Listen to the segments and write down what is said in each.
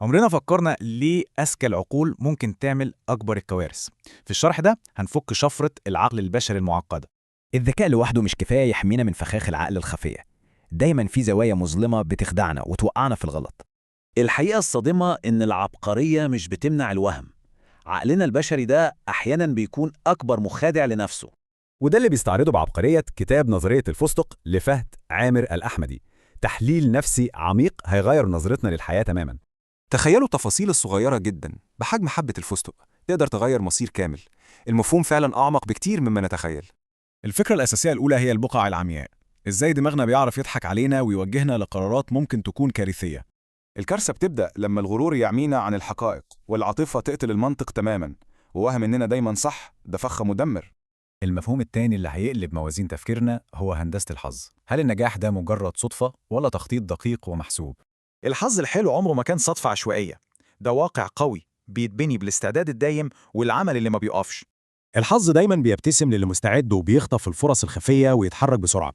عمرنا فكرنا ليه أذكى العقول ممكن تعمل أكبر الكوارث؟ في الشرح ده هنفك شفرة العقل البشري المعقدة. الذكاء لوحده مش كفاية يحمينا من فخاخ العقل الخفية. دايما في زوايا مظلمة بتخدعنا وتوقعنا في الغلط. الحقيقة الصادمة إن العبقرية مش بتمنع الوهم. عقلنا البشري ده أحياناً بيكون أكبر مخادع لنفسه. وده اللي بيستعرضه بعبقرية كتاب نظرية الفستق لفهد عامر الأحمدي. تحليل نفسي عميق هيغير نظرتنا للحياة تماما. تخيلوا التفاصيل الصغيرة جدا بحجم حبة الفستق تقدر تغير مصير كامل. المفهوم فعلا أعمق بكتير مما نتخيل. الفكرة الأساسية الأولى هي البقع العمياء. إزاي دماغنا بيعرف يضحك علينا ويوجهنا لقرارات ممكن تكون كارثية. الكارثة بتبدأ لما الغرور يعمينا عن الحقائق والعاطفة تقتل المنطق تماما، ووهم إننا دايما صح ده فخ مدمر. المفهوم التاني اللي هيقلب موازين تفكيرنا هو هندسة الحظ. هل النجاح ده مجرد صدفة ولا تخطيط دقيق ومحسوب؟ الحظ الحلو عمره ما كان صدفة عشوائية. ده واقع قوي بيتبني بالاستعداد الدايم والعمل اللي ما بيقفش. الحظ دايما بيبتسم للي مستعد وبيخطف الفرص الخفية ويتحرك بسرعة.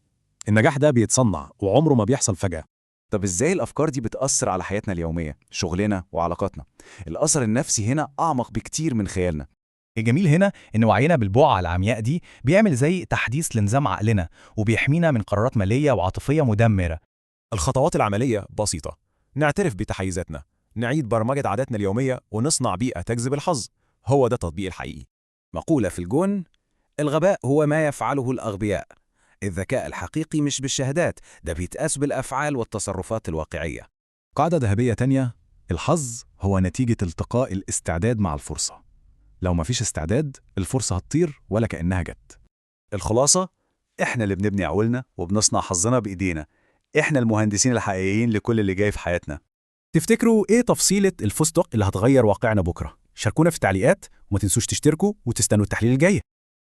النجاح ده بيتصنع وعمره ما بيحصل فجأة. طب إزاي الأفكار دي بتأثر على حياتنا اليومية، شغلنا وعلاقاتنا؟ الأثر النفسي هنا أعمق بكتير من خيالنا. الجميل هنا إن وعينا بالبقعة العمياء دي بيعمل زي تحديث لنظام عقلنا وبيحمينا من قرارات مالية وعاطفية مدمرة. الخطوات العملية بسيطة: نعترف بتحيزاتنا، نعيد برمجة عاداتنا اليومية، ونصنع بيئة تجذب الحظ. هو ده التطبيق الحقيقي. مقولة في الجون: الغباء هو ما يفعله الأغبياء. الذكاء الحقيقي مش بالشهادات، ده بيتقاس بالأفعال والتصرفات الواقعية. قاعدة ذهبية تانية: الحظ هو نتيجة التقاء الاستعداد مع الفرصة. لو مفيش استعداد، الفرصة هتطير ولا كأنها جت. الخلاصة: إحنا اللي بنبني عقولنا وبنصنع حظنا بإيدينا. إحنا المهندسين الحقيقيين لكل اللي جاي في حياتنا. تفتكروا إيه تفصيلة الفستق اللي هتغير واقعنا بكرة؟ شاركونا في التعليقات، وما تنسوش تشتركوا وتستنوا التحليل الجاي.